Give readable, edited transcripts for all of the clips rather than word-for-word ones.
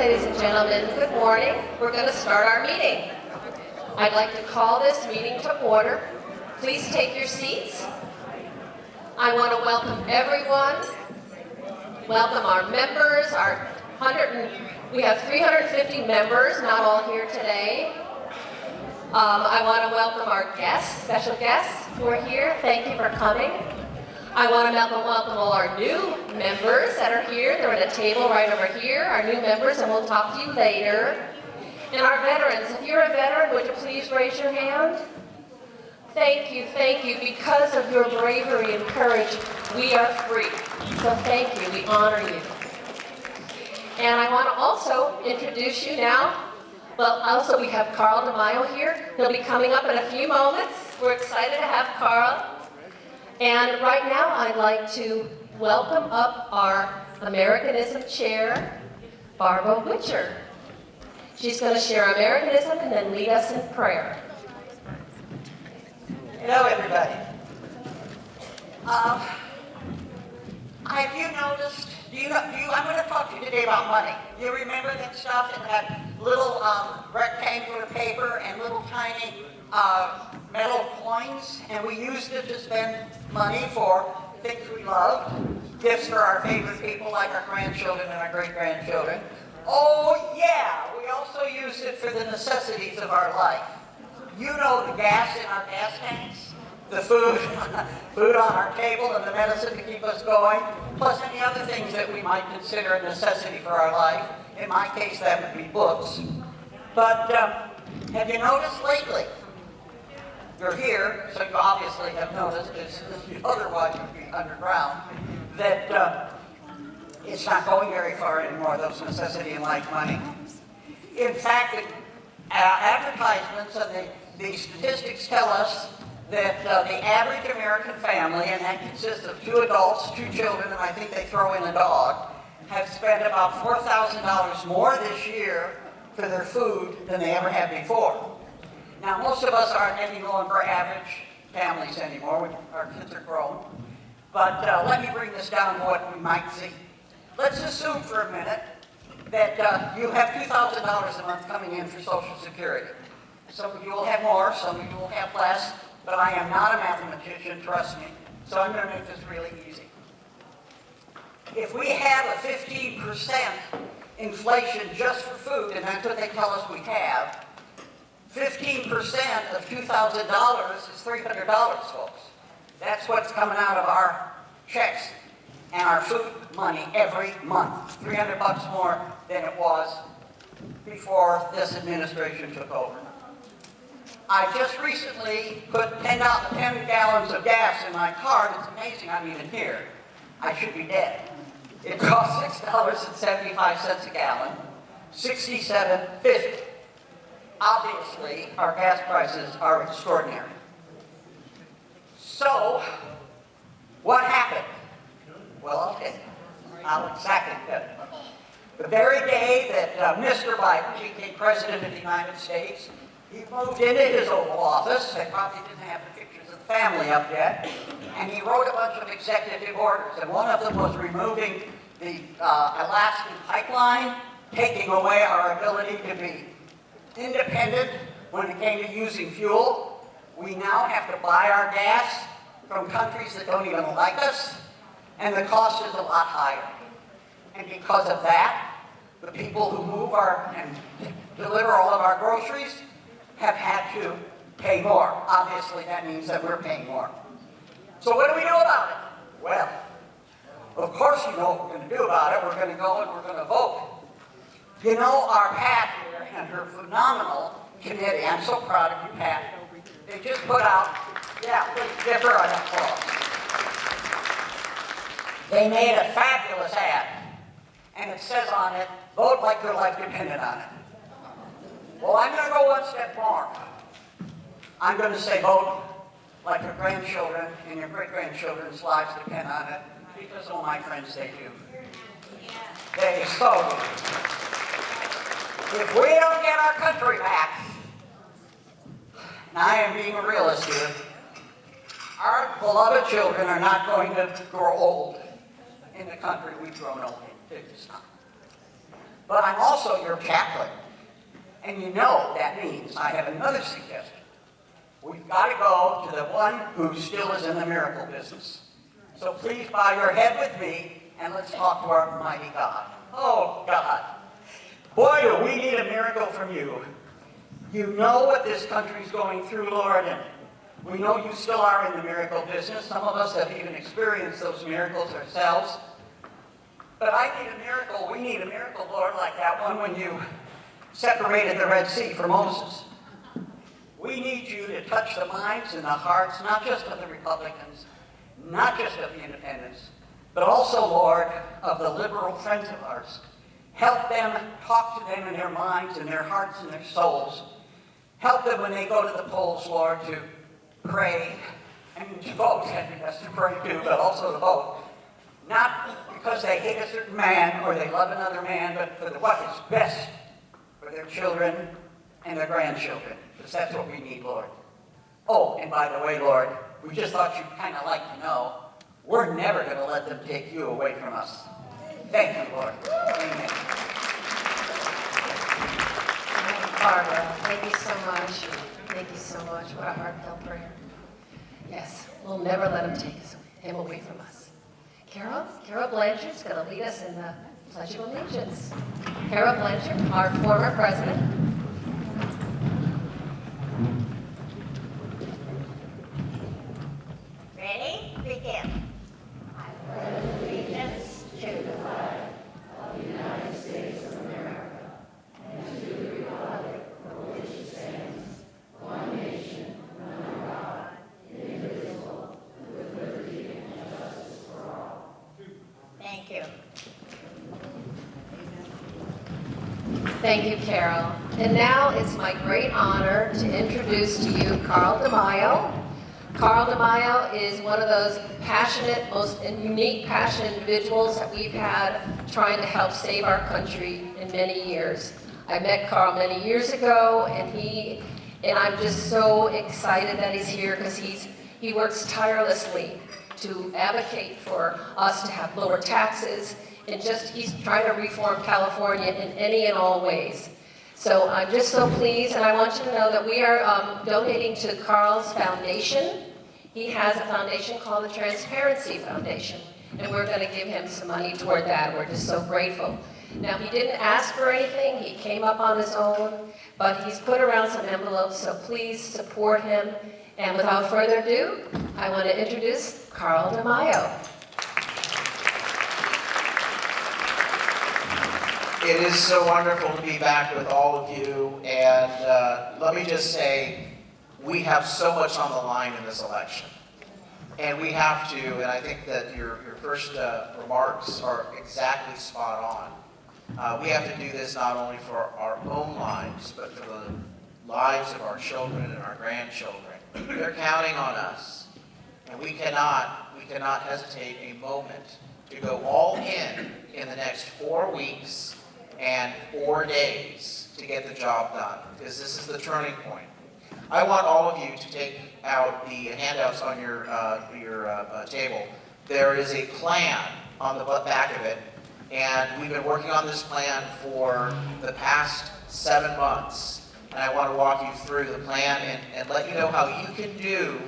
ladies and gentlemen. Good morning. We're going to start our meeting. I'd like to call this meeting to order. Please take your seats. I want to welcome everyone. Welcome our members, we have 350 members, not all here today. I want to welcome our guests, special guests who are here. Thank you for coming. I want to welcome all our new members that are here. They're at a table right over here, our new members, and we'll talk to you later. And our veterans, if you're a veteran, would you please raise your hand? Thank you, thank you. Because of your bravery and courage, we are free. So thank you, we honor you. And I want to also introduce you now. Well, also we have Carl DeMaio here. He'll be coming up in a few moments. We're excited to have Carl. And right now I'd like to welcome up our Americanism chair, Barbara Witcher. She's going to share Americanism and then lead us in prayer. Hello, everybody. Have you noticed, I'm going to talk to you today about money. You remember that stuff that had little rectangular paper and little tiny metal coins, and we used it to spend money for things we loved, gifts for our favorite people like our grandchildren and our great-grandchildren. Oh yeah, we also used it for the necessities of our life. You know, the gas in our gas tanks, the food on our table, and the medicine to keep us going, plus any other things that we might consider a necessity for our life. In my case, that would be books. But have you noticed lately? You're here, so you obviously have noticed, otherwise you'd be underground, that it's not going very far anymore, those necessity in life money. In fact, advertisements and the statistics tell us that the average American family, and that consists of 2 adults, 2 children, and I think they throw in a dog, have spent about $4,000 more this year for their food than they ever had before. Now, most of us aren't any longer average families anymore. Our kids are grown. But let me bring this down to what we might see. Let's assume for a minute that you have $2,000 a month coming in for Social Security. Some of you will have more, some of you will have less, but I am not a mathematician, trust me. So I'm going to make this really easy. If we have a 15% inflation just for food, and that's what they tell us we have, 15% of $2,000 is $300, folks. That's what's coming out of our checks and our food money every month. $300 more than it was before this administration took over. I just recently put 10 gallons of gas in my car. It's amazing I'm even here. I should be dead. It costs $6.75 a gallon, $67.50. Obviously, our gas prices are extraordinary. So, what happened? Well, okay, I'll exactly tell you. The very day that Mr. Biden became President of the United States, he moved into his Oval Office. They probably didn't have the pictures of the family up yet. And he wrote a bunch of executive orders. And one of them was removing the Alaskan pipeline, taking away our ability to be independent when it came to using fuel. We now have to buy our gas from countries that don't even like us, and the cost is a lot higher. And because of that, the people who move and deliver all of our groceries have had to pay more. Obviously, that means that we're paying more. So what do we do about it? Well, of course you know what we're going to do about it. We're going to go and we're going to vote. You know, our Pat here and her phenomenal committee, I'm so proud of you, Pat. They just put out, please give her an applause. They made a fabulous ad, and it says on it, vote like your life depended on it. Well, I'm going to go one step more. I'm going to say vote like your grandchildren and your great-grandchildren's lives depend on it, because, oh, my friends, they do. They so do. If we don't get our country back, and I am being a realist here, our beloved children are not going to grow old in the country we've grown old in. They're just not. but I'm also your chaplain. And you know that means I have another suggestion. We've got to go to the one who still is in the miracle business. So please bow your head with me and let's talk to our mighty God. Oh, God. Boy, do we need a miracle from you. You know what this country's going through, Lord, and we know you still are in the miracle business. Some of us have even experienced those miracles ourselves. But I need a miracle. We need a miracle, Lord, like that one when you separated the Red Sea for Moses. We need you to touch the minds and the hearts, not just of the Republicans, not just of the independents, but also, Lord, of the liberal friends of ours. Help them, talk to them in their minds and their hearts and their souls. Help them when they go to the polls, Lord, to pray and to vote. And yes, to pray too, but also to vote. Not because they hate a certain man or they love another man, but for what is best for their children and their grandchildren. Because that's what we need, Lord. Oh, and by the way, Lord, we just thought you'd kind of like to know, we're never going to let them take you away from us. Thank you, Lord. Amen. Barbara, thank you so much. Thank you so much. What a heartfelt prayer. Yes, we'll never let him away from us. Carol Blanchard's going to lead us in the Pledge of Allegiance. Carol Blanchard, our former president. Ready? Begin. I pledge allegiance to the flag of the United States of America and to the republic for which it stands, one nation, under God, indivisible, with liberty and justice for all. Thank you. Thank you, Carol. And now it's my great honor to introduce to you Carl DeMaio. Carl DeMaio is one of those passionate, most unique, passionate individuals that we've had trying to help save our country in many years. I met Carl many years ago, and I'm just so excited that he's here because he works tirelessly to advocate for us to have lower taxes, and he's trying to reform California in any and all ways. So I'm just so pleased, and I want you to know that we are donating to Carl's foundation. He has a foundation called the Transparency Foundation, and we're going to give him some money toward that. We're just so grateful. Now, he didn't ask for anything. He came up on his own, but he's put around some envelopes, so please support him. And without further ado, I want to introduce Carl DeMaio. It is so wonderful to be back with all of you, and let me just say, we have so much on the line in this election, and we have to, and I think that your first remarks are exactly spot on. We have to do this not only for our own lives, but for the lives of our children and our grandchildren. They're counting on us, and we cannot hesitate a moment to go all in the next 4 weeks and 4 days to get the job done, because this is the turning point. I want all of you to take out the handouts on your table. There is a plan on the back of it, and we've been working on this plan for the past 7 months. And I want to walk you through the plan and let you know how you can do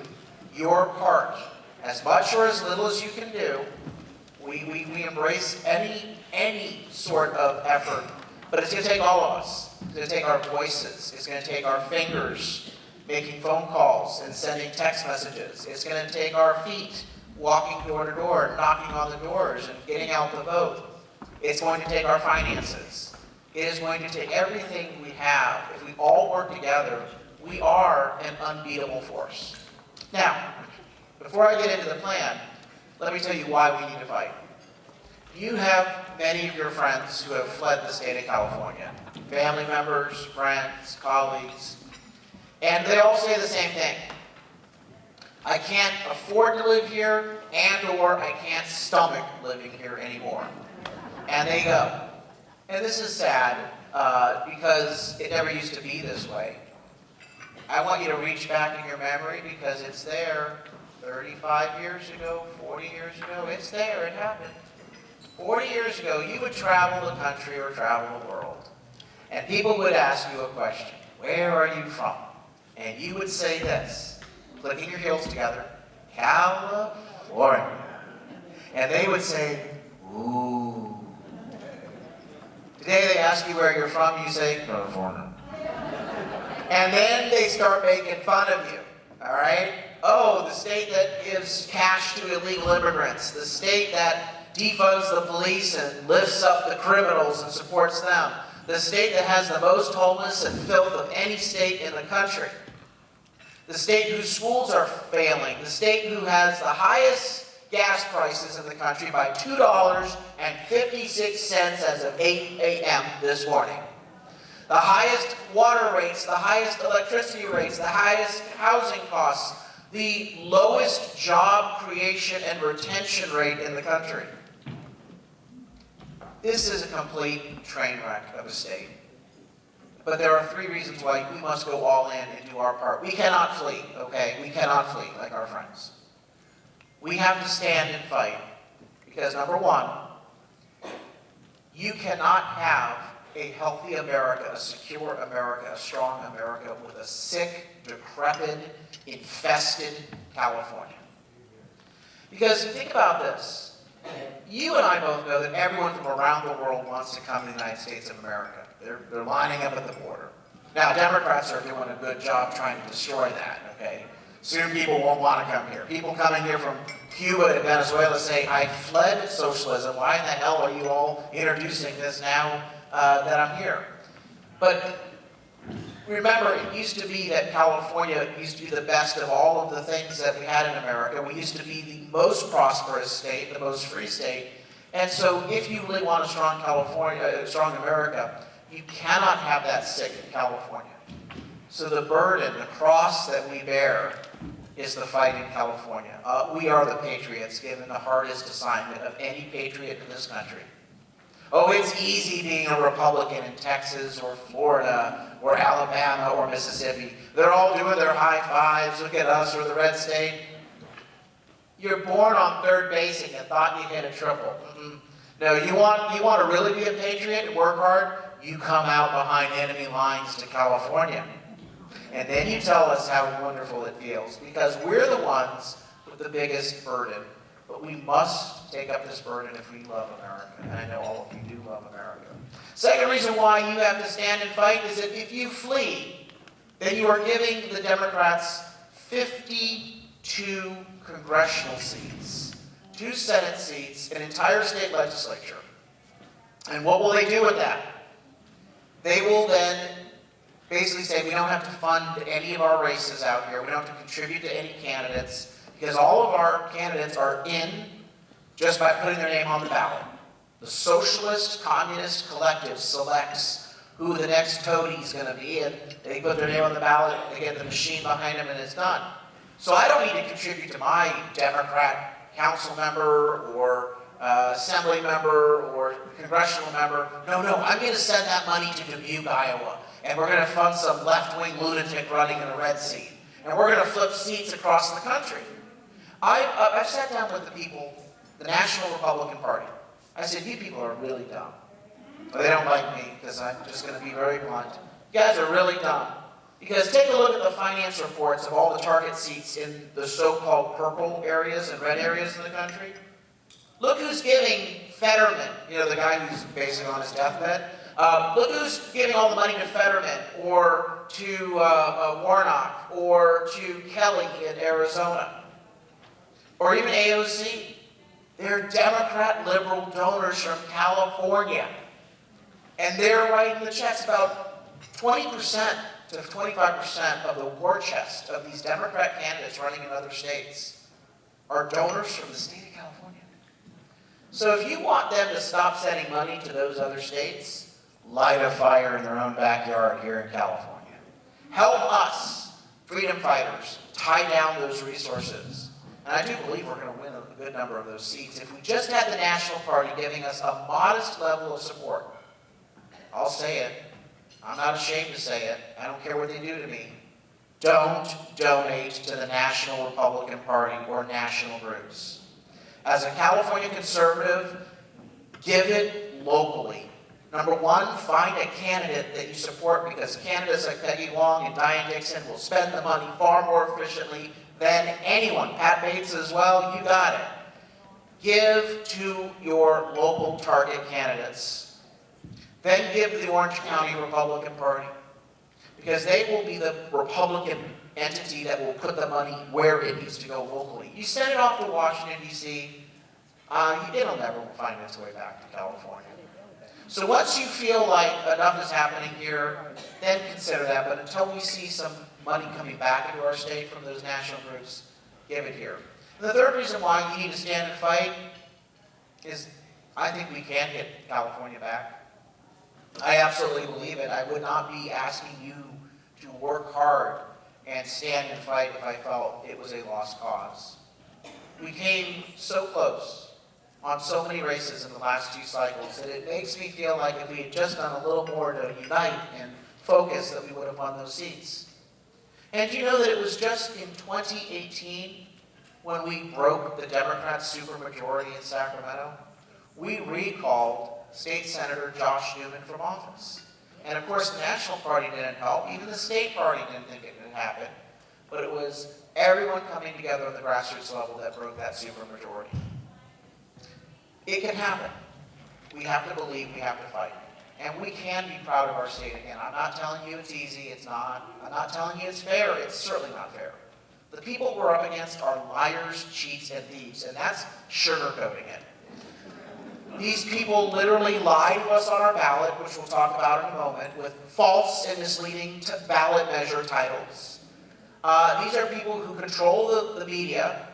your part, as much or as little as you can do. We embrace any sort of effort, but it's going to take all of us. It's going to take our voices. It's going to take our fingers making phone calls and sending text messages. It's going to take our feet walking door to door, knocking on the doors and getting out the vote. It's going to take our finances. It is going to take everything we have. If we all work together, we are an unbeatable force. Now, before I get into the plan, let me tell you why we need to fight. You have many of your friends who have fled the state of California. Family members, friends, colleagues, and they all say the same thing. I can't afford to live here, and/or I can't stomach living here anymore. And they go. And this is sad, because it never used to be this way. I want you to reach back in your memory, because it's there 35 years ago, 40 years ago. It's there, it happened. 40 years ago, you would travel the country or travel the world, and people would ask you a question. Where are you from? And you would say this, clicking your heels together, California. And they would say, ooh. Today they ask you where you're from, you say, California. And then they start making fun of you, all right? Oh, the state that gives cash to illegal immigrants, the state that defunds the police and lifts up the criminals and supports them, the state that has the most homeless and filth of any state in the country, the state whose schools are failing, the state who has the highest gas prices in the country by $2.56 as of 8 a.m. this morning. The highest water rates, the highest electricity rates, the highest housing costs, the lowest job creation and retention rate in the country. This is a complete train wreck of a state. But there are 3 reasons why we must go all in and do our part. We cannot flee, okay? We cannot flee like our friends. We have to stand and fight because, number 1, you cannot have a healthy America, a secure America, a strong America with a sick, decrepit, infested California. Because think about this. You and I both know that everyone from around the world wants to come to the United States of America. They're lining up at the border. Now, Democrats are doing a good job trying to destroy that, okay? Soon people won't want to come here. People coming here from Cuba and Venezuela say, I fled socialism. Why in the hell are you all introducing this now that I'm here? But remember, it used to be that California used to be the best of all of the things that we had in America. We used to be the most prosperous state, the most free state. And so if you really want a strong California, a strong America, you cannot have that sick California. So the burden, the cross that we bear is the fight in California. We are the patriots, given the hardest assignment of any patriot in this country. Oh, it's easy being a Republican in Texas or Florida or Alabama or Mississippi. They're all doing their high fives, look at us, or the red state. You're born on third base and you thought you hit a triple. No, you want to really be a patriot and work hard, you come out behind enemy lines to California. And then you tell us how wonderful it feels, because we're the ones with the biggest burden. But we must take up this burden if we love America. And I know all of you do love America. Second reason why you have to stand and fight is that if you flee, then you are giving the Democrats 52 congressional seats, 2 Senate seats, an entire state legislature. And what will they do with that? They will then basically say, we don't have to fund any of our races out here. We don't have to contribute to any candidates, because all of our candidates are in just by putting their name on the ballot. The Socialist Communist Collective selects who the next toady is going to be, and they put their name on the ballot, they get the machine behind them, and it's done. So I don't need to contribute to my Democrat council member or assembly member or congressional member. No, I'm going to send that money to Dubuque, Iowa, and we're going to fund some left-wing lunatic running in a red seat. And we're going to flip seats across the country. I've sat down with the people, the National Republican Party. I said, you people are really dumb. But they don't like me because I'm just going to be very blunt. You guys are really dumb. Because take a look at the finance reports of all the target seats in the so-called purple areas and red areas in the country. Look who's giving Fetterman, the guy who's basically on his deathbed. Look who's giving all the money to Fetterman or to Warnock or to Kelly in Arizona. Or even AOC. They're Democrat liberal donors from California. And they're writing the checks. About 20% to 25% of the war chest of these Democrat candidates running in other states are donors from the state of California. So if you want them to stop sending money to those other states, light a fire in their own backyard here in California. Help us, freedom fighters, tie down those resources. And I do believe we're going to win a good number of those seats. If we just had the National Party giving us a modest level of support, I'll say it. I'm not ashamed to say it. I don't care what they do to me. Don't donate to the National Republican Party or national groups. As a California conservative, Give it locally. Number one, find a candidate that you support, because candidates like Peggy Wong and Diane Dixon will spend the money far more efficiently than anyone. Pat Bates as well, you got it. Give to your local target candidates. Then give to the Orange County Republican Party, because they will be the Republican entity that will put the money where it needs to go locally. You send it off to Washington, D.C., it'll never find its way back to California. So once you feel like enough is happening here, then consider that. But until we see some money coming back into our state from those national groups, give it here. And the third reason why you need to stand and fight is I think we can get California back. I absolutely believe it. I would not be asking you to work hard and stand and fight if I felt it was a lost cause. We came so close on so many races in the last 2 cycles that it makes me feel like if we had just done a little more to unite and focus, that we would have won those seats. And you know that it was just in 2018 when we broke the Democrat supermajority in Sacramento, we recalled State Senator Josh Newman from office. And of course, the National Party didn't help. Even the state party didn't think it could happen. But it was everyone coming together on the grassroots level that broke that supermajority. It can happen. We have to believe, we have to fight. And we can be proud of our state again. I'm not telling you it's easy, it's not. I'm not telling you it's fair, it's certainly not fair. The people we're up against are liars, cheats, and thieves, and that's sugarcoating it. These people literally lie to us on our ballot, which we'll talk about in a moment, with false and misleading ballot measure titles. These are people who control the media.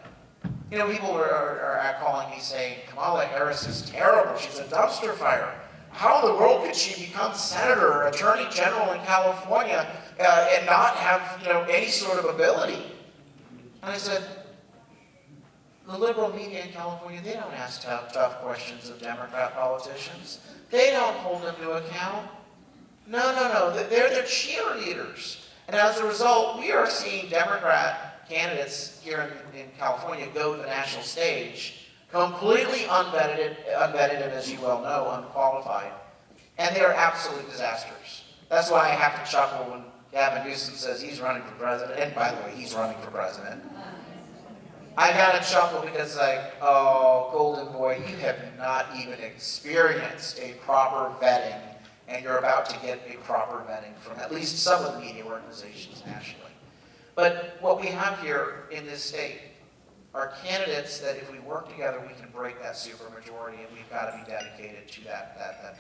You know, people are calling me saying, Kamala Harris is terrible, she's a dumpster fire. How in the world could she become senator or attorney general in California and not have, any sort of ability? And I said, the liberal media in California, they don't ask tough questions of Democrat politicians. They don't hold them to account. No. They're their cheerleaders. And as a result, we are seeing Democrat candidates here in California go to the national stage, completely unvetted, and as you well know, unqualified. And they are absolute disasters. That's why I have to chuckle when Gavin Newsom says he's running for president. And by the way, he's running for president. I gotta chuckle because oh, golden boy, you have not even experienced a proper vetting, and you're about to get a proper vetting from at least some of the media organizations nationally. But what we have here in this state are candidates that if we work together, we can break that supermajority, and we've got to be dedicated to that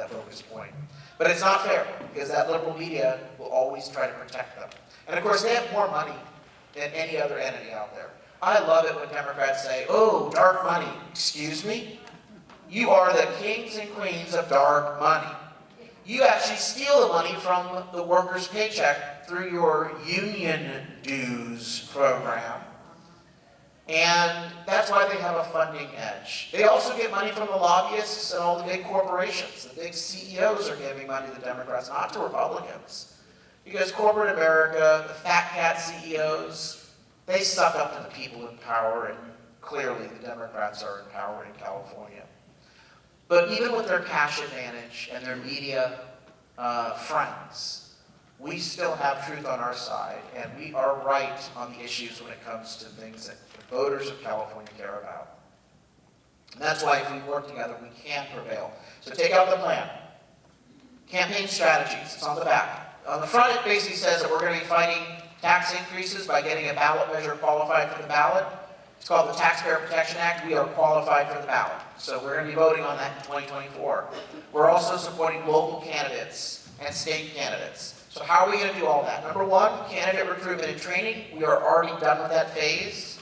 focus point. But it's not fair, because that liberal media will always try to protect them. And of course, they have more money than any other entity out there. I love it when Democrats say, oh, dark money. Excuse me? You are the kings and queens of dark money. You actually steal the money from the worker's paycheck through your union dues program. And that's why they have a funding edge. They also get money from the lobbyists and all the big corporations. The big CEOs are giving money to the Democrats, not to Republicans. Because corporate America, the fat cat CEOs, they suck up to the people in power, and clearly the Democrats are in power in California. But even with their cash advantage and their media friends, we still have truth on our side, and we are right on the issues when it comes to things that the voters of California care about. And that's why if we work together, we can prevail. So take out the plan. Campaign strategies, it's on the back. On the front, it basically says that we're going to be fighting tax increases by getting a ballot measure qualified for the ballot. It's called the Taxpayer Protection Act. We are qualified for the ballot. So we're going to be voting on that in 2024. We're also supporting local candidates and state candidates. So how are we going to do all that? Number one, candidate recruitment and training. We are already done with that phase.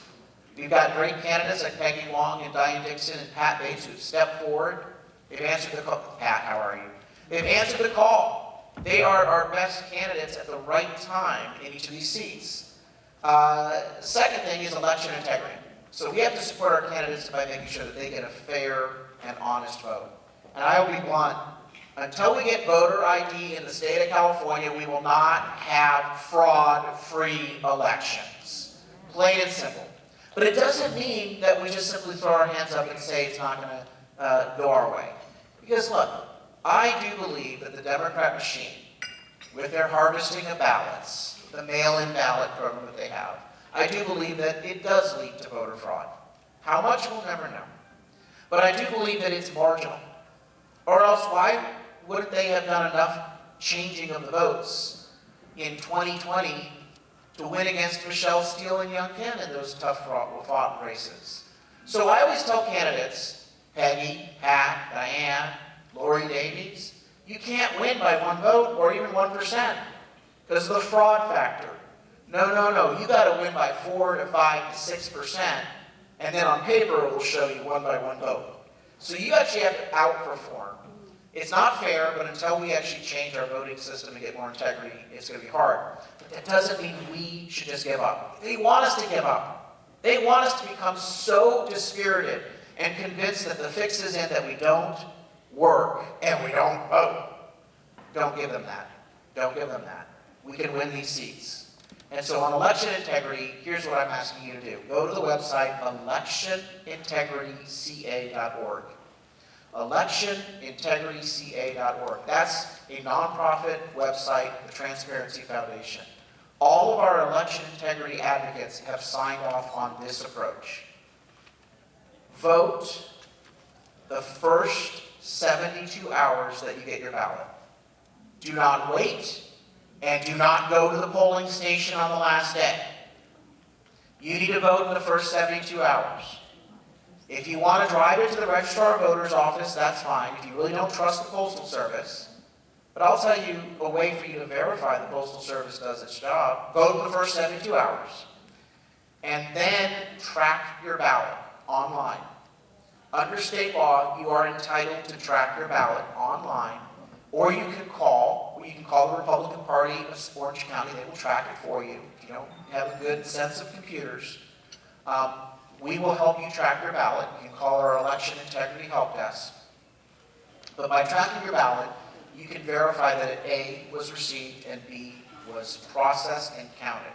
We've got great candidates like Peggy Wong and Diane Dixon and Pat Bates who've stepped forward. They've answered the call. Pat, how are you? They've answered the call. They are our best candidates at the right time in each of these seats. Second thing is election integrity. So we have to support our candidates by making sure that they get a fair and honest vote. And I will be blunt. Until we get voter ID in the state of California, we will not have fraud-free elections. Plain and simple. But it doesn't mean that we just simply throw our hands up and say it's not going to go our way. Because look, I do believe that the Democrat machine, with their harvesting of ballots, the mail-in ballot program that they have, I do believe that it does lead to voter fraud. How much, we'll never know. But I do believe that it's marginal. Or else why wouldn't they have done enough changing of the votes in 2020 to win against Michelle Steele and Young Kim in those tough fought races? So I always tell candidates, Peggy, Pat, Diane, Lori Davies, you can't win by one vote or even 1% because of the fraud factor. No, you got to win by 4 to 5 to 6%, and then on paper it will show you one by one vote. So you actually have to outperform. It's not fair, but until we actually change our voting system and get more integrity, it's going to be hard. But that doesn't mean we should just give up. They want us to give up. They want us to become so dispirited and convinced that the fix is in that we don't work and we don't vote. Don't give them that. Don't give them that. We can win these seats. And so on election integrity, here's what I'm asking you to do. Go to the website electionintegrityca.org. electionintegrityca.org. That's a nonprofit website, the Transparency Foundation. All of our election integrity advocates have signed off on this approach. Vote the first 72 hours that you get your ballot. Do not wait, and do not go to the polling station on the last day. You need to vote in the first 72 hours. If you want to drive it to the registrar of voters office, that's fine, if you really don't trust the Postal Service. But I'll tell you a way for you to verify the Postal Service does its job. Vote in the first 72 hours. And then track your ballot online. Under state law, you are entitled to track your ballot online, or you can call the Republican Party of Orange County. They will track it for you. If you don't have a good sense of computers, we will help you track your ballot. You can call our election integrity help desk. But by tracking your ballot, you can verify that it A, was received, and B, was processed and counted.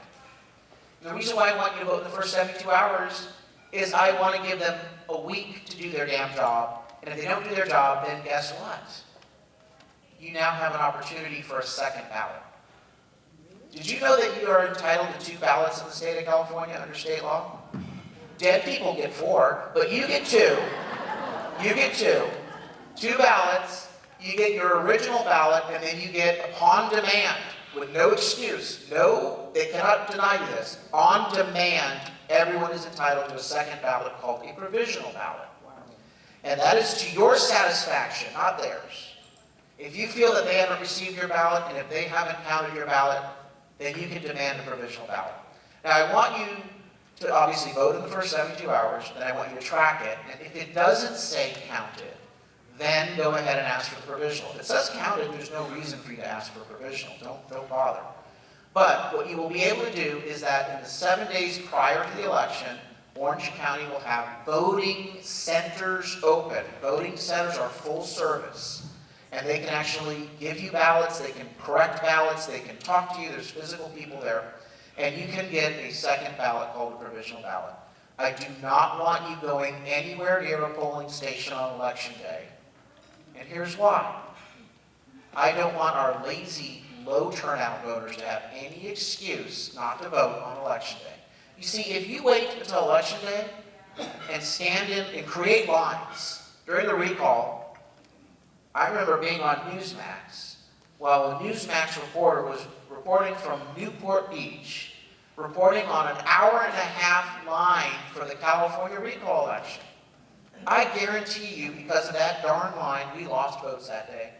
And the reason why I want you to vote in the first 72 hours is I want to give them a week to do their damn job. And if they don't do their job, then guess what? You now have an opportunity for a second ballot. Did you know that you are entitled to 2 ballots in the state of California under state law? Dead people get 4, but you get 2. You get 2. 2 ballots. You get your original ballot, and then you get upon demand, with no excuse. No, they cannot deny you this. On demand, everyone is entitled to a second ballot called a provisional ballot. And that is to your satisfaction, not theirs. If you feel that they haven't received your ballot, and if they haven't counted your ballot, then you can demand a provisional ballot. Now, I want you to obviously vote in the first 72 hours, then I want you to track it, and if it doesn't say counted, then go ahead and ask for the provisional. If it says counted, there's no reason for you to ask for a provisional. Don't bother. But what you will be able to do is that in the 7 days prior to the election, Orange County will have voting centers open. Voting centers are full service. And they can actually give you ballots, they can correct ballots, they can talk to you, there's physical people there. And you can get a second ballot called a provisional ballot. I do not want you going anywhere near a polling station on election day. And here's why. I don't want our lazy, low turnout voters to have any excuse not to vote on election day. You see, if you wait until election day and stand in and create lines during the recall, I remember being on Newsmax while a Newsmax reporter was reporting from Newport Beach, reporting on an hour-and-a-half line for the California recall election. I guarantee you, because of that darn line, we lost votes that day.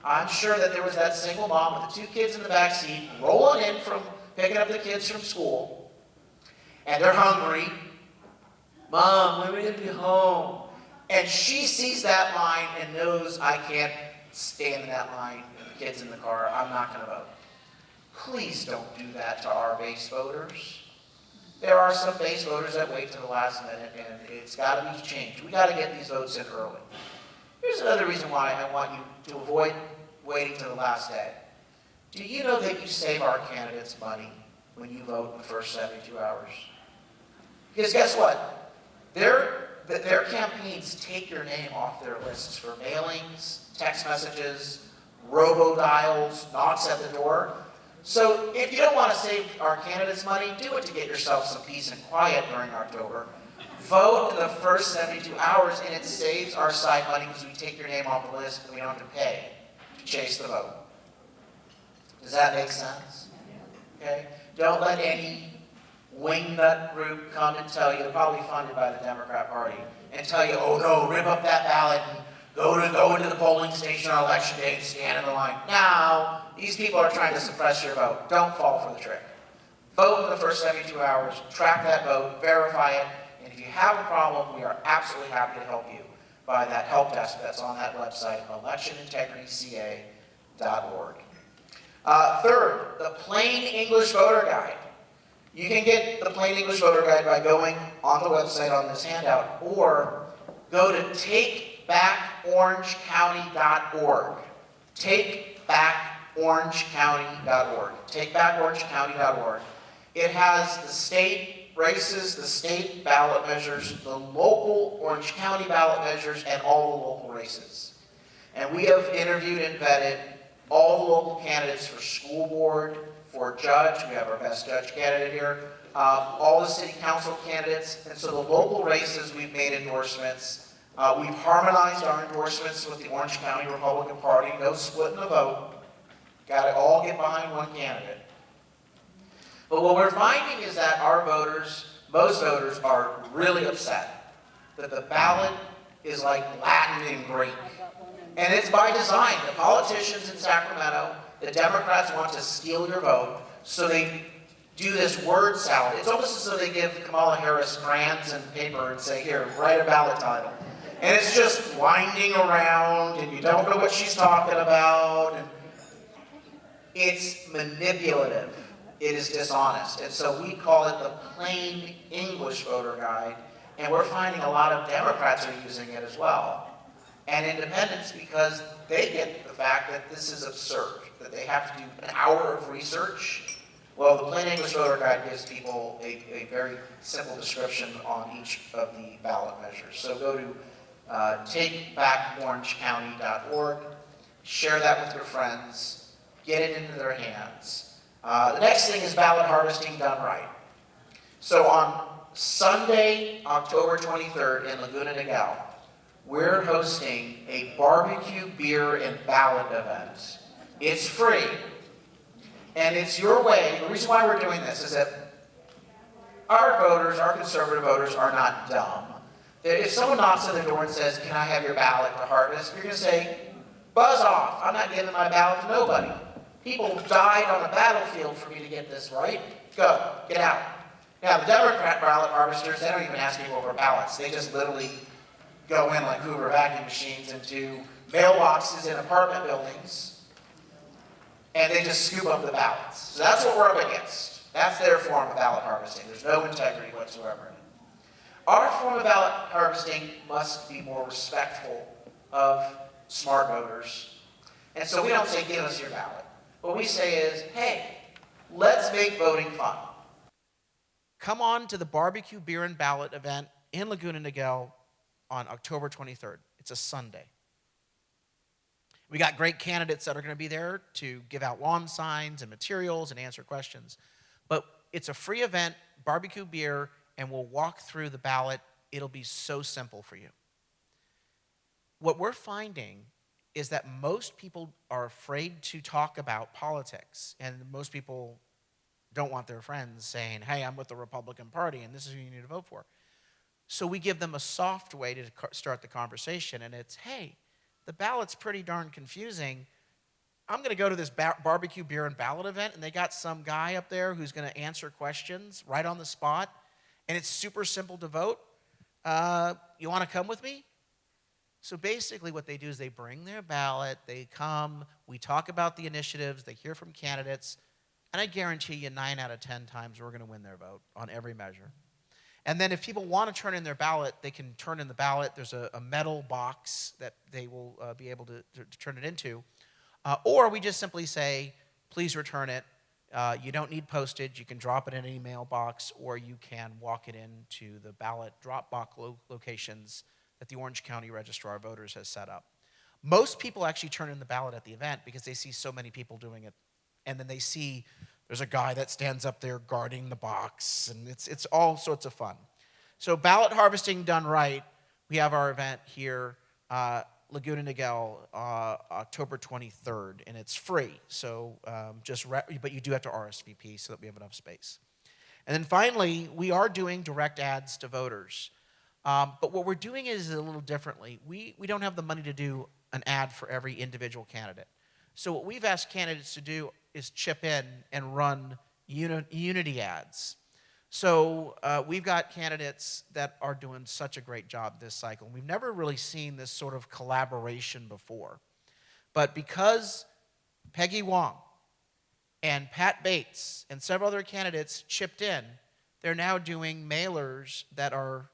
I'm sure that there was that single mom with the 2 kids in the back seat rolling in from picking up the kids from school, and they're hungry. Mom, when are we going to be home? And she sees that line and knows I can't stand in that line with the kids in the car. I'm not going to vote. Please don't do that to our base voters. There are some base voters that wait to the last minute, and it's got to be changed. We got to get these votes in early. Here's another reason why I want you to avoid waiting to the last day. Do you know that you save our candidates money when you vote in the first 72 hours? Because guess what? They're their campaigns take your name off their lists for mailings, text messages, robo-dials, knocks at the door. So if you don't want to save our candidates money, do it to get yourself some peace and quiet during October. Vote in the first 72 hours, and it saves our side money because we take your name off the list and we don't have to pay to chase the vote. Does that make sense? Okay? Don't let any wingnut group come and tell you, they're probably funded by the Democrat Party, and tell you, oh no, rip up that ballot and go into the polling station on election day and stand in the line. Now, these people are trying to suppress your vote. Don't fall for the trick. Vote in the first 72 hours, track that vote, verify it, and if you have a problem, we are absolutely happy to help you by that help desk that's on that website, electionintegrityca.org. Third, the Plain English Voter Guide. You can get the Plain English Voter Guide by going on the website on this handout, or go to takebackorangecounty.org. Takebackorangecounty.org. Takebackorangecounty.org. It has the state races, the state ballot measures, the local Orange County ballot measures, and all the local races. And we have interviewed and vetted all the local candidates for school board, for judge. We have our best judge candidate here. All the city council candidates. And so the local races, we've made endorsements. We've harmonized our endorsements with the Orange County Republican Party. No splitting the vote. Got to all get behind one candidate. But what we're finding is that our voters, most voters, are really upset that the ballot is like Latin and Greek. And it's by design. The politicians in Sacramento, the Democrats want to steal your vote, so they do this word salad. It's almost as though they give Kamala Harris crayons and paper and say, here, write a ballot title. And it's just winding around, and you don't know what she's talking about. And it's manipulative. It is dishonest. And so we call it the Plain English Voter Guide, and we're finding a lot of Democrats are using it as well. And independents, because they get the fact that this is absurd, that they have to do an hour of research. Well, the Plain English Voter Guide gives people a very simple description on each of the ballot measures. So go to takebackorangecounty.org, share that with your friends, get it into their hands. The next thing is ballot harvesting done right. So on Sunday, October 23rd in Laguna Niguel, we're hosting a barbecue, beer, and ballot event. It's free. And it's your way. The reason why we're doing this is that our voters, our conservative voters, are not dumb. If someone knocks on the door and says, can I have your ballot to harvest? You're going to say, buzz off. I'm not giving my ballot to nobody. People died on the battlefield for me to get this right. Go. Get out. Now, the Democrat ballot harvesters, they don't even ask people for ballots. They just literally go in like Hoover vacuum machines into mailboxes in apartment buildings, and they just scoop up the ballots. So that's what we're up against. That's their form of ballot harvesting. There's no integrity whatsoever in it. Our form of ballot harvesting must be more respectful of smart voters. And so we don't say, give us your ballot. What we say is, hey, let's make voting fun. Come on to the barbecue, beer, and ballot event in Laguna Niguel on October 23rd. It's a Sunday. We got great candidates that are going to be there to give out lawn signs and materials and answer questions. But it's a free event, barbecue, beer, and we'll walk through the ballot. It'll be so simple for you. What we're finding is that most people are afraid to talk about politics, and most people don't want their friends saying, hey, I'm with the Republican Party, and this is who you need to vote for. So we give them a soft way to start the conversation, and it's, hey, the ballot's pretty darn confusing. I'm going to go to this barbecue, beer, and ballot event, and they got some guy up there who's going to answer questions right on the spot, and it's super simple to vote. You want to come with me? So basically what they do is they bring their ballot, they come, we talk about the initiatives, they hear from candidates, and I guarantee you 9 out of 10 times we're going to win their vote on every measure. And then if people want to turn in their ballot, they can turn in the ballot. There's a metal box that they will be able to turn it into. Or we just simply say, please return it. You don't need postage. You can drop it in any mailbox, or you can walk it into the ballot drop box locations that the Orange County Registrar of Voters has set up. Most people actually turn in the ballot at the event because they see so many people doing it. And then they see there's a guy that stands up there guarding the box, and it's all sorts of fun. So ballot harvesting done right, we have our event here, Laguna Niguel, October 23rd, and it's free. So but you do have to RSVP so that we have enough space. And then finally, we are doing direct ads to voters. But what we're doing is a little differently. We don't have the money to do an ad for every individual candidate. So what we've asked candidates to do is chip in and run unity ads. So we've got candidates that are doing such a great job this cycle. We've never really seen this sort of collaboration before. But because Peggy Wong and Pat Bates and several other candidates chipped in, they're now doing mailers that are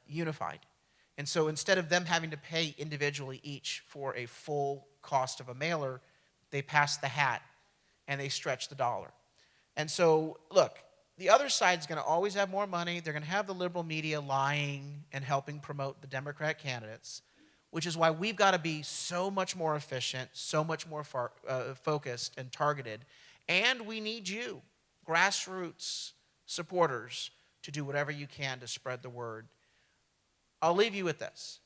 unified. And so instead of them having to pay individually each for a full cost of a mailer, they pass the hat and they stretch the dollar. And so, look, the other side's going to always have more money. They're going to have the liberal media lying and helping promote the Democrat candidates, which is why we've got to be so much more efficient, so much more focused and targeted. And we need you, grassroots supporters, to do whatever you can to spread the word. I'll leave you with this.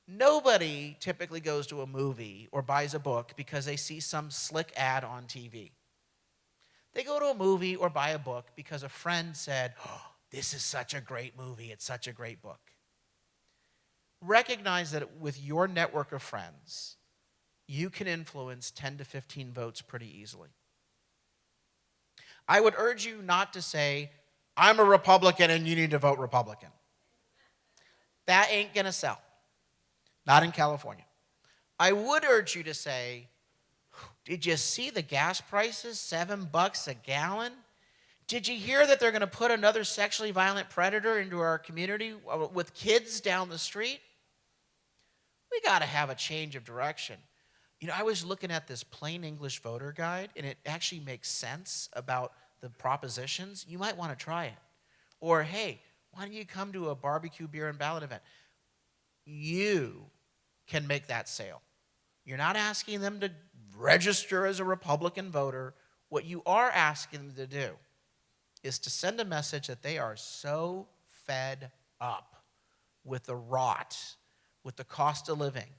Nobody typically goes to a movie or buys a book because they see some slick ad on TV. They go to a movie or buy a book because a friend said, "Oh, this is such a great movie, it's such a great book." Recognize that with your network of friends, you can influence 10 to 15 votes pretty easily. I would urge you not to say, "I'm a Republican and you need to vote Republican." That ain't going to sell. Not in California. I would urge you to say, "Did you see the gas prices? $7 a gallon? Did you hear that they're going to put another sexually violent predator into our community with kids down the street?" We got to have a change of direction. You know, I was looking at this plain English voter guide, and it actually makes sense about the propositions. You might want to try it. Or, hey, why don't you come to a barbecue, beer, and ballot event? You can make that sale. You're not asking them to register as a Republican voter. What you are asking them to do is to send a message that they are so fed up with the rot, with the cost of living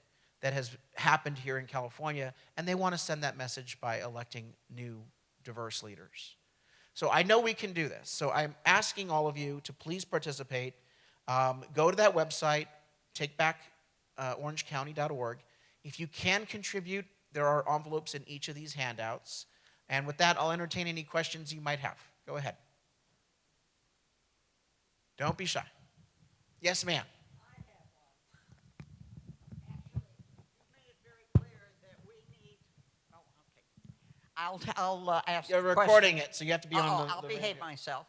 that has happened here in California, and they want to send that message by electing new, diverse leaders. So I know we can do this. So I'm asking all of you to please participate. Go to that website, takeback.orangecounty.org. If you can contribute, there are envelopes in each of these handouts. And with that, I'll entertain any questions you might have. Go ahead. Don't be shy. Yes, ma'am. I have one. Actually, you made it very clear that we need. Oh, okay. I'll ask. You're the question. recording it, so you have to be on the I'll the behave radio. myself.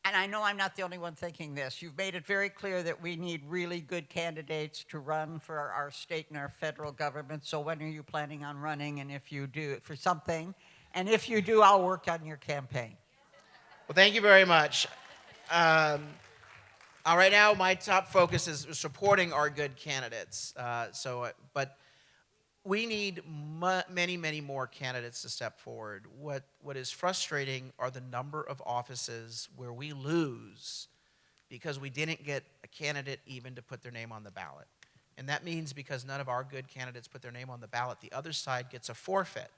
And I know I'm not the only one thinking this. You've made it very clear that we need really good candidates to run for our state and our federal government. So when are you planning on running? And if you do, for something, and if you do, I'll work on your campaign. Well, thank you very much. Right now, my top focus is supporting our good candidates. But we need many, many more candidates to step forward. What is frustrating are the number of offices where we lose because we didn't get a candidate even to put their name on the ballot. And that means because none of our good candidates put their name on the ballot, the other side gets a forfeit.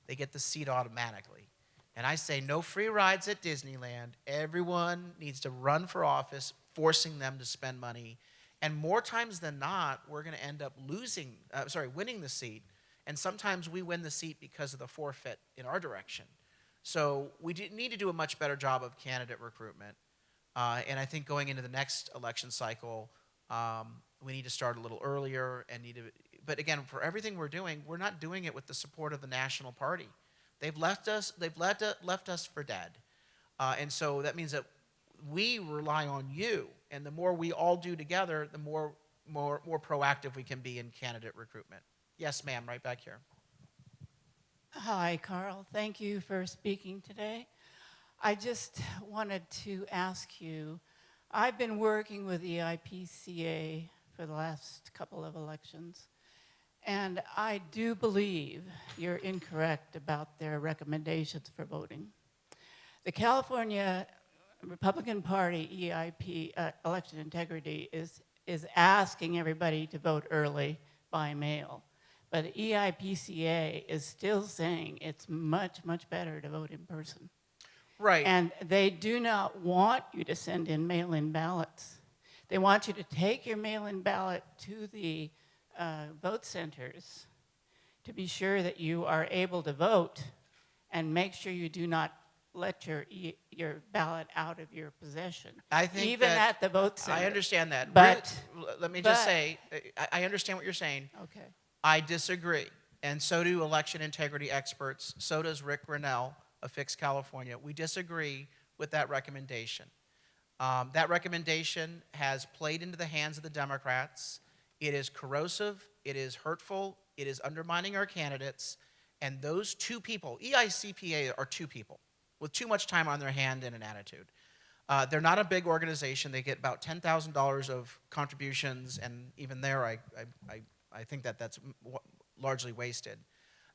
They get the seat automatically. And I say no free rides at Disneyland. Everyone needs to run for office, forcing them to spend money. And more times than not, we're going to end up winning the seat. And sometimes we win the seat because of the forfeit in our direction. So we need to do a much better job of candidate recruitment. And I think going into the next election cycle, we need to start a little earlier. But again, for everything we're doing, we're not doing it with the support of the National Party. They've left us for dead. And so that means that we rely on you, and the more we all do together, the more proactive we can be in candidate recruitment. Yes, ma'am, right back here. Hi, Carl. Thank you for speaking today. I just wanted to ask you, I've been working with the EIPCA for the last couple of elections, and I do believe you're incorrect about their recommendations for voting. The California Republican Party EIP, election integrity, is asking everybody to vote early by mail. But EIPCA is still saying it's much, much better to vote in person. Right. And they do not want you to send in mail-in ballots. They want you to take your mail-in ballot to the vote centers to be sure that you are able to vote, and make sure you do not let your ballot out of your possession. I think even that- at the vote center. I understand that. But- Let me just but- say, I understand what you're saying. Okay. I disagree, and so do election integrity experts. So does Rick Grinnell of Fix California. We disagree with that recommendation. That recommendation has played into the hands of the Democrats. It is corrosive, it is hurtful, it is undermining our candidates, and those two people, EICPA are two people with too much time on their hand and an attitude. They're not a big organization. They get about $10,000 of contributions, and even there, I think that's largely wasted.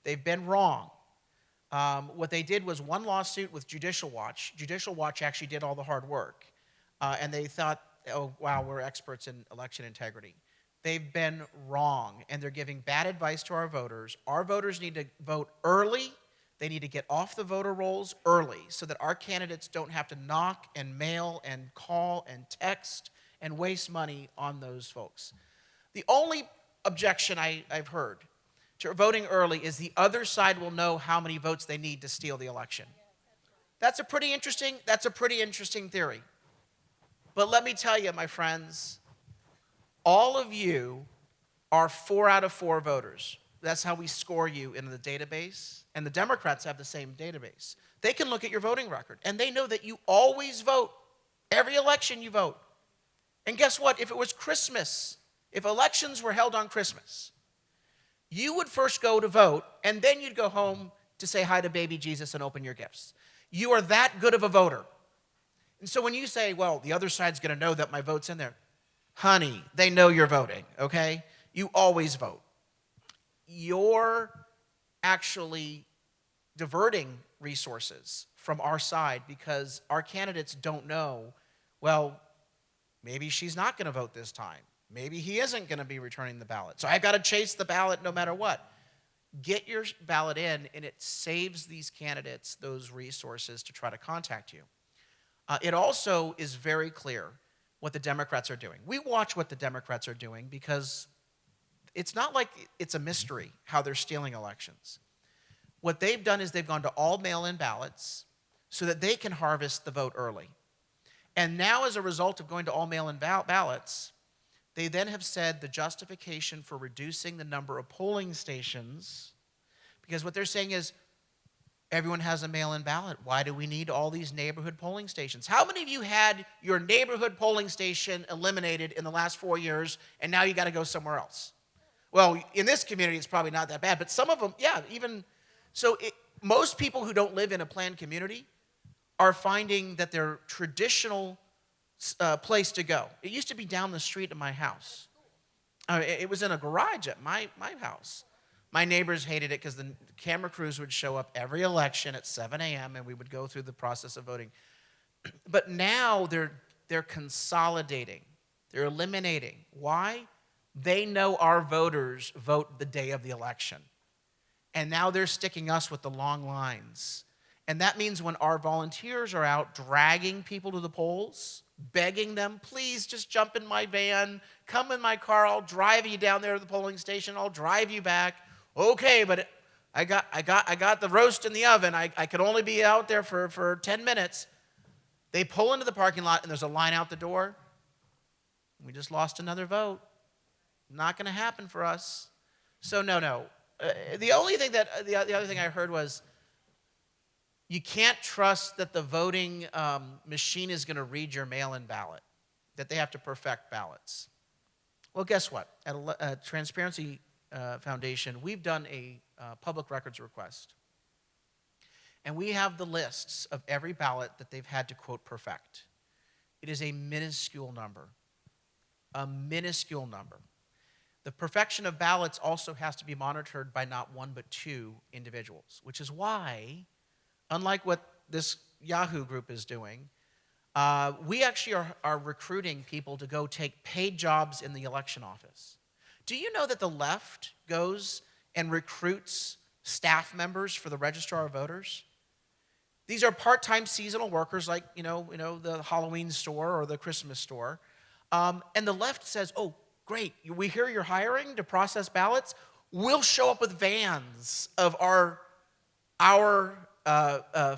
They've been wrong. What they did was one lawsuit with Judicial Watch. Judicial Watch actually did all the hard work. And they thought, oh, wow, we're experts in election integrity. They've been wrong, and they're giving bad advice to our voters. Our voters need to vote early. They need to get off the voter rolls early so that our candidates don't have to knock and mail and call and text and waste money on those folks. The only objection I've heard to voting early is the other side will know how many votes they need to steal the election. That's a pretty interesting theory. But let me tell you, my friends, all of you are 4 out of 4 voters. That's how we score you in the database, and the Democrats have the same database. They can look at your voting record, and they know that you always vote. Every election you vote. And guess what? If it was Christmas, if elections were held on Christmas, you would first go to vote, and then you'd go home to say hi to baby Jesus and open your gifts. You are that good of a voter. And so when you say, well, the other side's going to know that my vote's in there, honey, they know you're voting, okay? You always vote. You're actually diverting resources from our side because our candidates don't know, well, maybe she's not going to vote this time. Maybe he isn't going to be returning the ballot. So I've got to chase the ballot no matter what. Get your ballot in, and it saves these candidates those resources to try to contact you. It also is very clear what the Democrats are doing. We watch what the Democrats are doing because it's not like it's a mystery how they're stealing elections. What they've done is they've gone to all mail-in ballots so that they can harvest the vote early. And now, as a result of going to all mail-in ballots, they then have said the justification for reducing the number of polling stations, because what they're saying is, everyone has a mail-in ballot. Why do we need all these neighborhood polling stations? How many of you had your neighborhood polling station eliminated in the last 4 years, and now you got to go somewhere else? Well, in this community, it's probably not that bad, but some of them, yeah, even so. Most people who don't live in a planned community are finding that their traditional place to go. It used to be down the street of my house. It was in a garage at my house. My neighbors hated it because the camera crews would show up every election at 7 a.m. and we would go through the process of voting. But now they're consolidating. They're eliminating. Why? They know our voters vote the day of the election. And now they're sticking us with the long lines. And that means when our volunteers are out dragging people to the polls, begging them, please just jump in my van, come in my car, I'll drive you down there to the polling station, I'll drive you back. Okay, but I got the roast in the oven. I could only be out there for 10 minutes. They pull into the parking lot and there's a line out the door. We just lost another vote. Not going to happen for us. So no. The other thing I heard was you can't trust that the voting machine is going to read your mail-in ballot, that they have to perfect ballots. Well, guess what? At Transparency Foundation, we've done a public records request. And we have the lists of every ballot that they've had to, quote, perfect. It is a minuscule number. A minuscule number. The perfection of ballots also has to be monitored by not one but two individuals, which is why, unlike what this Yahoo group is doing, we actually are recruiting people to go take paid jobs in the election office. Do you know that the left goes and recruits staff members for the registrar of voters? These are part-time seasonal workers like, the Halloween store or the Christmas store. And the left says, oh, great, we hear you're hiring to process ballots. We'll show up with vans of our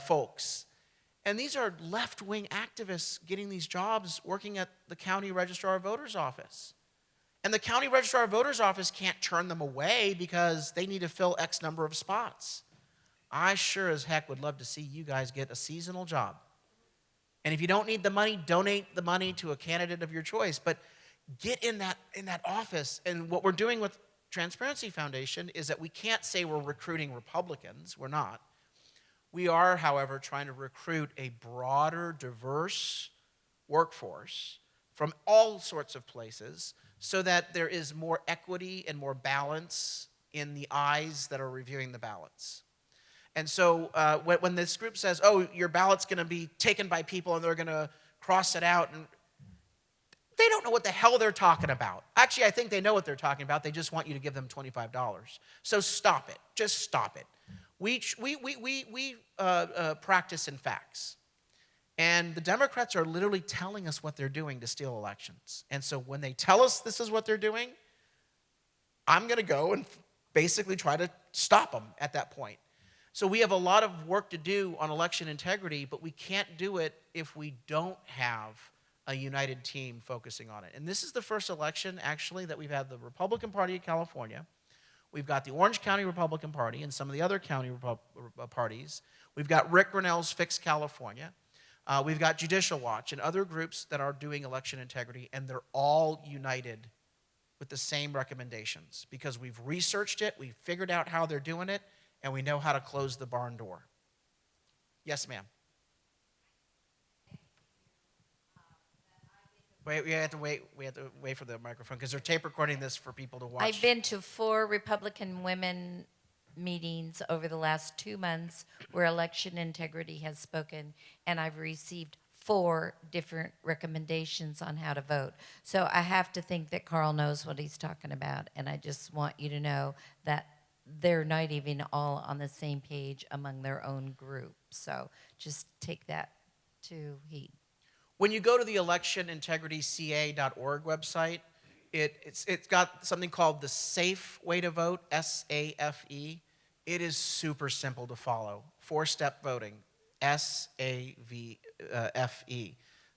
folks. And these are left-wing activists getting these jobs working at the county registrar of voters office. And the county registrar of voters office can't turn them away because they need to fill X number of spots. I sure as heck would love to see you guys get a seasonal job. And if you don't need the money, donate the money to a candidate of your choice. But get in that office. And what we're doing with Transparency Foundation is that we can't say we're recruiting Republicans. We're not. We are, however, trying to recruit a broader, diverse workforce from all sorts of places so that there is more equity and more balance in the eyes that are reviewing the ballots. And so when this group says, oh, your ballot's going to be taken by people and they're going to cross it out, and they don't know what the hell they're talking about. Actually, I think they know what they're talking about. They just want you to give them $25. So stop it. Just stop it. We practice in facts. And the Democrats are literally telling us what they're doing to steal elections. And so when they tell us this is what they're doing, I'm going to go and basically try to stop them at that point. So we have a lot of work to do on election integrity, but we can't do it if we don't have a united team focusing on it. And this is the first election, actually, that we've had the Republican Party of California. We've got the Orange County Republican Party and some of the other county parties. We've got Rick Grinnell's Fix California. We've got Judicial Watch and other groups that are doing election integrity, and they're all united with the same recommendations because we've researched it, we've figured out how they're doing it, and we know how to close the barn door. Yes, ma'am. We have to wait for the microphone because they're tape recording this for people to watch. I've been to 4 Republican women meetings over the last 2 months where election integrity has spoken, and I've received 4 different recommendations on how to vote. So I have to think that Carl knows what he's talking about, and I just want you to know that they're not even all on the same page among their own group. So just take that to heed. When you go to the electionintegrityca.org website, it's got something called the Safe Way to Vote, SAFE. It is super simple to follow. 4-step voting, SAFE.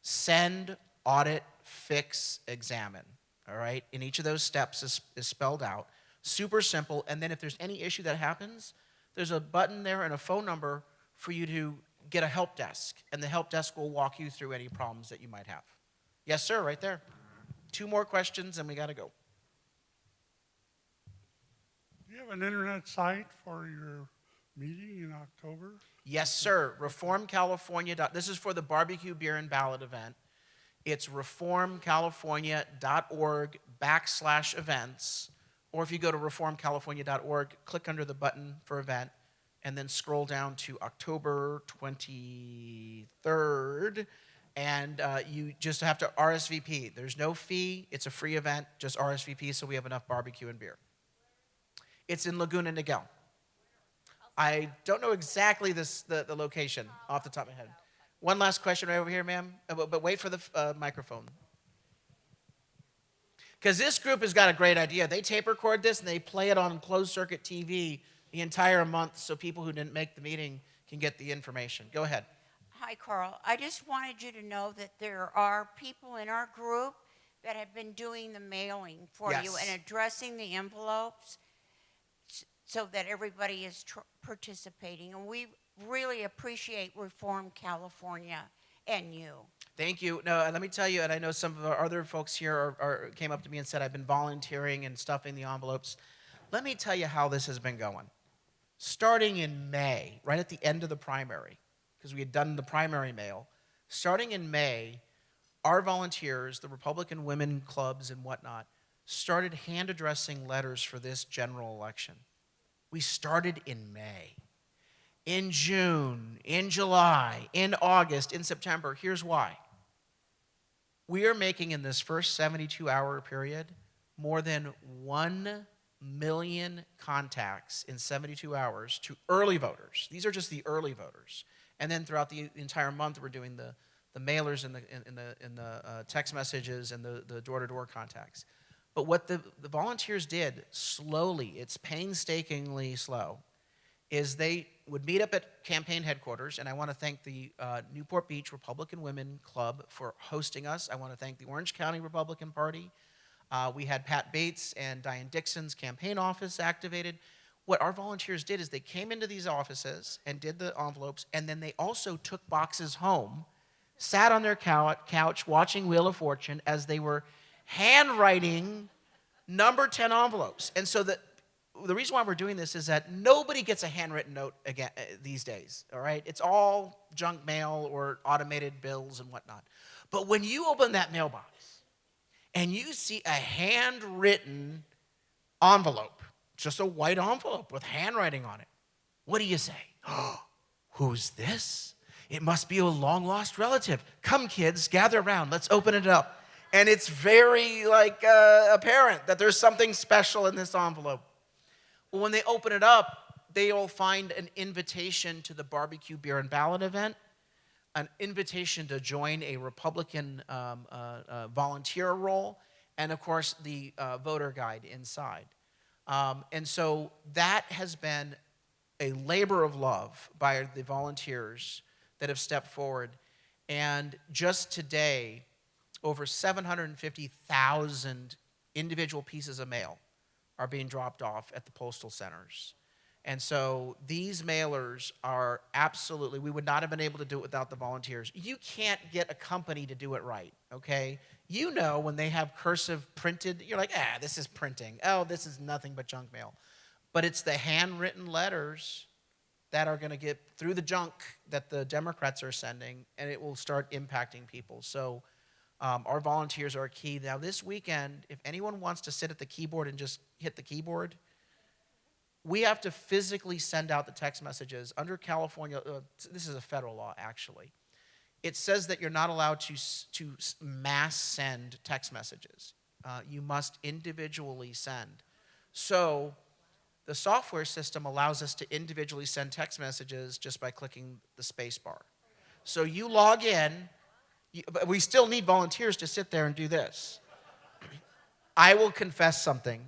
Send, audit, fix, examine. All right? And each of those steps is spelled out. Super simple. And then if there's any issue that happens, there's a button there and a phone number for you to get a help desk, and the help desk will walk you through any problems that you might have. Yes, sir, right there. 2 more questions, and we got to go. Do you have an internet site for your meeting in October? Yes, sir. Reformcalifornia. This is for the barbecue, beer, and ballot event. It's reformcalifornia.org/events. Or if you go to reformcalifornia.org, click under the button for event, and then scroll down to October 23rd, and you just have to RSVP. There's no fee. It's a free event. Just RSVP so we have enough barbecue and beer. It's in Laguna Niguel. I don't know exactly the location off the top of my head. One last question right over here, ma'am. But wait for the microphone. Because this group has got a great idea. They tape record this and they play it on closed circuit TV the entire month so people who didn't make the meeting can get the information. Go ahead. Hi, Carl. I just wanted you to know that there are people in our group that have been doing the mailing for you Yes. and addressing the envelopes so that everybody is participating. And we really appreciate Reform California and you. Thank you. No, let me tell you, and I know some of our other folks here came up to me and said, I've been volunteering and stuffing the envelopes. Let me tell you how this has been going. starting in May, right at the end of the primary, because we had done the primary mail, starting in May, our volunteers, the Republican women clubs and whatnot, started hand addressing letters for this general election. We started in May. In June, in July, in August, in September, here's why. We are making in this first 72-hour period more than 1 million contacts in 72 hours to early voters. These are just the early voters. And then throughout the entire month, we're doing the mailers and the text messages and the door-to-door contacts. But what the volunteers did slowly, it's painstakingly slow, is they would meet up at campaign headquarters, and I want to thank the Newport Beach Republican Women Club for hosting us. I want to thank the Orange County Republican Party. We had Pat Bates and Diane Dixon's campaign office activated. What our volunteers did is they came into these offices and did the envelopes, and then they also took boxes home, sat on their couch watching Wheel of Fortune as they were handwriting number 10 envelopes. And so the reason why we're doing this is that nobody gets a handwritten note again these days, all right? It's all junk mail or automated bills and whatnot. But when you open that mailbox and you see a handwritten envelope, just a white envelope with handwriting on it, what do you say? Oh, who's this? It must be a long-lost relative. Come, kids, gather around. Let's open it up. And it's very apparent that there's something special in this envelope. Well, when they open it up, they'll find an invitation to the barbecue, beer, and ballot event, an invitation to join a Republican volunteer role, and of course, the voter guide inside. And so that has been a labor of love by the volunteers that have stepped forward. And just today, over 750,000 individual pieces of mail are being dropped off at the postal centers. And so these mailers are absolutely, we would not have been able to do it without the volunteers. You can't get a company to do it right, okay? You know when they have cursive printed, you're like, this is printing. Oh, this is nothing but junk mail. But it's the handwritten letters that are going to get through the junk that the Democrats are sending, and it will start impacting people. So our volunteers are key. Now this weekend, if anyone wants to sit at the keyboard and just hit the keyboard, we have to physically send out the text messages. Under California, this is a federal law actually, it says that you're not allowed to mass send text messages. You must individually send. So the software system allows us to individually send text messages just by clicking the space bar. So you log in, but we still need volunteers to sit there and do this. I will confess something.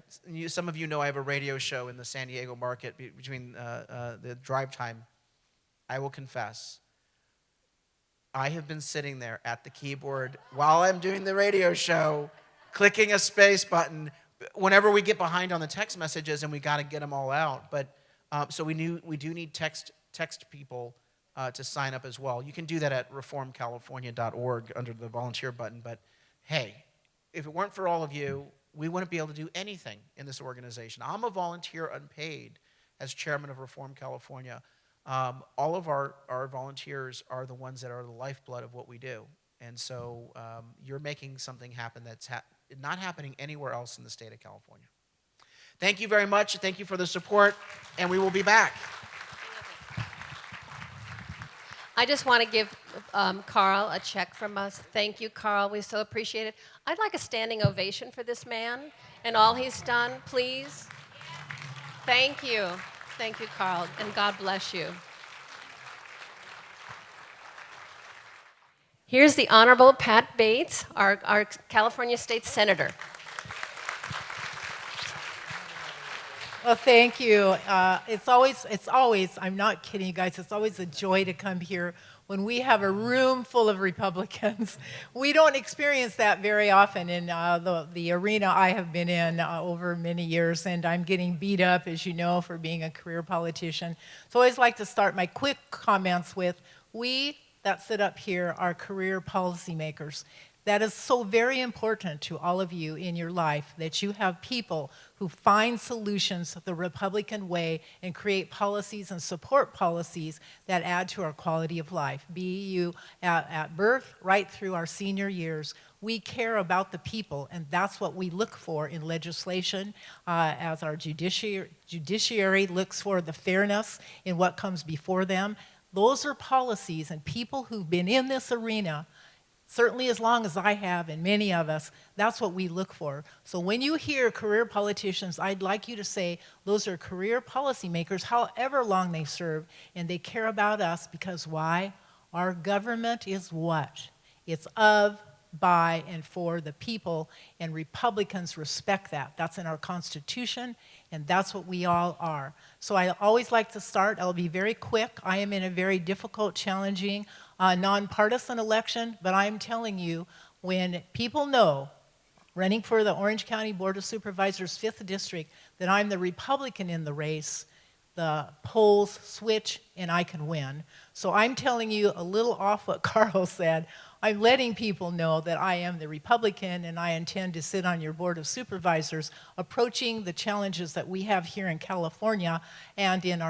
Some of you know I have a radio show in the San Diego market between the drive time. I will confess. I have been sitting there at the keyboard while I'm doing the radio show, clicking a space button whenever we get behind on the text messages and we got to get them all out. But so we do need text people to sign up as well. You can do that at reformcalifornia.org under the volunteer button. But hey, if it weren't for all of you, we wouldn't be able to do anything in this organization. I'm a volunteer unpaid as chairman of Reform California. All of our volunteers are the ones that are the lifeblood of what we do. And so you're making something happen that's not happening anywhere else in the state of California. Thank you very much. Thank you for the support, and we will be back. I just want to give Carl a check from us. Thank you, Carl. We so appreciate it. I'd like a standing ovation for this man and all he's done, please. Thank you. Thank you, Carl, and God bless you. Here's the Honorable Pat Bates, our California State Senator. Well, thank you. It's always, I'm not kidding you guys, it's always a joy to come here when we have a room full of Republicans. We don't experience that very often in the arena I have been in over many years, and I'm getting beat up, as you know, for being a career politician. So I always like to start my quick comments with, we that sit up here are career policymakers. That is so very important to all of you in your life, that you have people who find solutions the Republican way and create policies and support policies that add to our quality of life. Be you at birth, right through our senior years. We care about the people, and that's what we look for in legislation, as our judiciary looks for the fairness in what comes before them. Those are policies, and people who've been in this arena, certainly as long as I have, and many of us, that's what we look for. So when you hear career politicians, I'd like you to say those are career policymakers, however long they serve, and they care about us because why? Our government is what? It's of, by, and for the people, and Republicans respect that. That's in our Constitution, and that's what we all are. So I always like to start. I'll be very quick. I am in a very difficult, challenging, nonpartisan election, but I'm telling you, when people know, running for the Orange County Board of Supervisors 5th District, that I'm the Republican in the race, the polls switch and I can win. So I'm telling you a little off what Carl said. I'm letting people know that I am the Republican and I intend to sit on your Board of Supervisors, approaching the challenges that we have here in California and in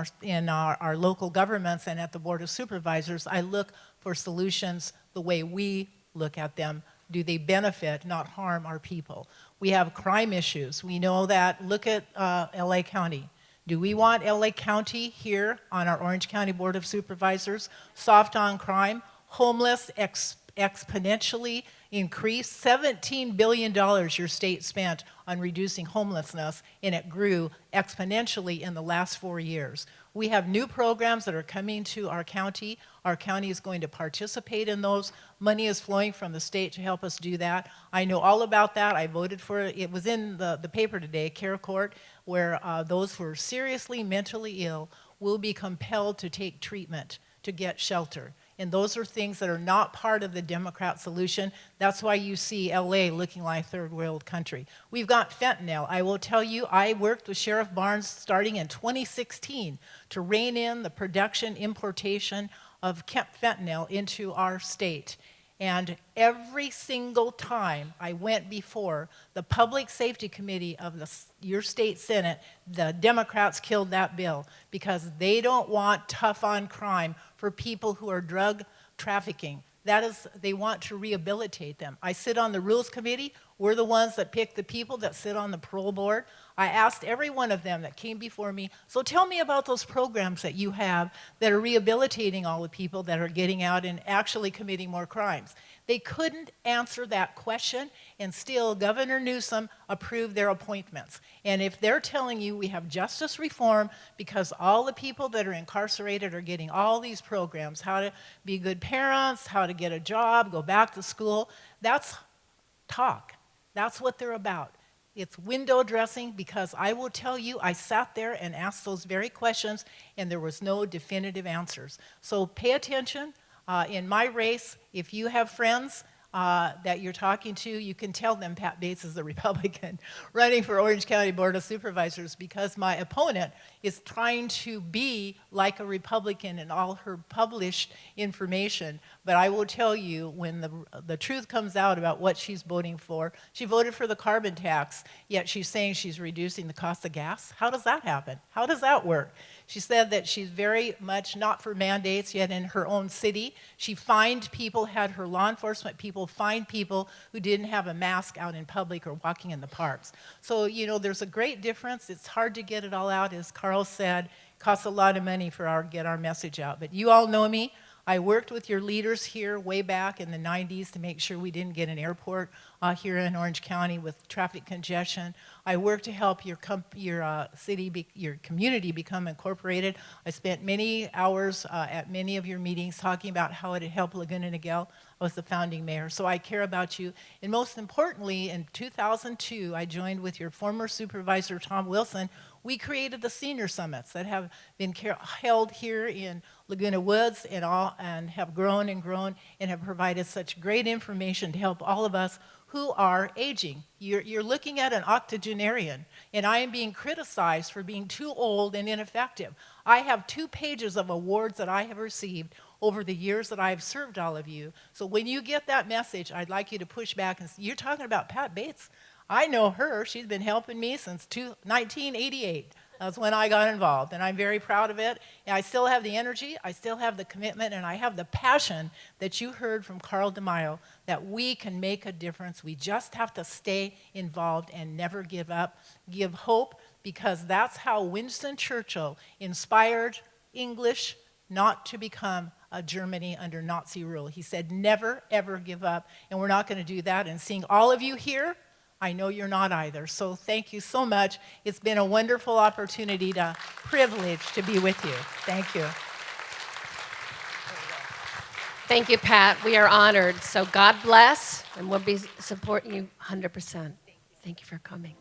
our local governments and at the Board of Supervisors. I look for solutions the way we look at them. Do they benefit, not harm our people? We have crime issues. We know that. Look at LA County. Do we want LA County here on our Orange County Board of Supervisors? Soft on crime, homeless, exponentially increased. $17 billion your state spent on reducing homelessness, and it grew exponentially in the last 4 years. We have new programs that are coming to our county. Our county is going to participate in those. Money is flowing from the state to help us do that. I know all about that. I voted for it. It was in the paper today, Care Court, where those who are seriously mentally ill will be compelled to take treatment to get shelter. And those are things that are not part of the Democrat solution. That's why you see LA looking like third world country. We've got fentanyl. I will tell you, I worked with Sheriff Barnes starting in 2016 to rein in the production, importation of fentanyl into our state. And every single time I went before the Public Safety Committee of your state Senate, the Democrats killed that bill because they don't want tough on crime for people who are drug trafficking. That is, they want to rehabilitate them. I sit on the Rules Committee. We're the ones that pick the people that sit on the parole board. I asked every one of them that came before me, so tell me about those programs that you have that are rehabilitating all the people that are getting out and actually committing more crimes. They couldn't answer that question, and still Governor Newsom approved their appointments. And if they're telling you we have justice reform because all the people that are incarcerated are getting all these programs, how to be good parents, how to get a job, go back to school, that's talk. That's what they're about. It's window dressing, because I will tell you, I sat there and asked those very questions and there was no definitive answers. So pay attention. In my race, if you have friends that you're talking to, you can tell them Pat Bates is the Republican running for Orange County Board of Supervisors, because my opponent is trying to be like a Republican in all her published information. But I will tell you, when the truth comes out about what she's voting for, she voted for the carbon tax, yet she's saying she's reducing the cost of gas. How does that happen? How does that work? She said that she's very much not for mandates, yet in her own city, she fined people, had her law enforcement people find people who didn't have a mask out in public or walking in the parks. So, you know, there's a great difference. It's hard to get it all out, as Carl said. It costs a lot of money for get our message out. But you all know me. I worked with your leaders here way back in the 90s to make sure we didn't get an airport here in Orange County with traffic congestion. I worked to help your city, your community become incorporated. I spent many hours at many of your meetings talking about how it had helped Laguna Niguel. I was the founding mayor, so I care about you. And most importantly, in 2002, I joined with your former supervisor, Tom Wilson. We created the senior summits that have been held here in Laguna Woods and have grown and grown and have provided such great information to help all of us who are aging. You're looking at an octogenarian, and I am being criticized for being too old and ineffective. I have 2 pages of awards that I have received. over the years that I've served all of you. So when you get that message, I'd like you to push back and say, you're talking about Pat Bates? I know her. She's been helping me since 1988. That's when I got involved, and I'm very proud of it. And I still have the energy, I still have the commitment, and I have the passion that you heard from Carl DeMaio, that we can make a difference. We just have to stay involved and never give up, give hope, because that's how Winston Churchill inspired English not to become a Germany under Nazi rule. He said, never, ever give up, and we're not going to do that. And seeing all of you here, I know you're not either. So thank you so much. It's been a wonderful opportunity, privilege to be with you. Thank you. Thank you, Pat. We are honored. So God bless, and we'll be supporting you 100%. Thank you for coming.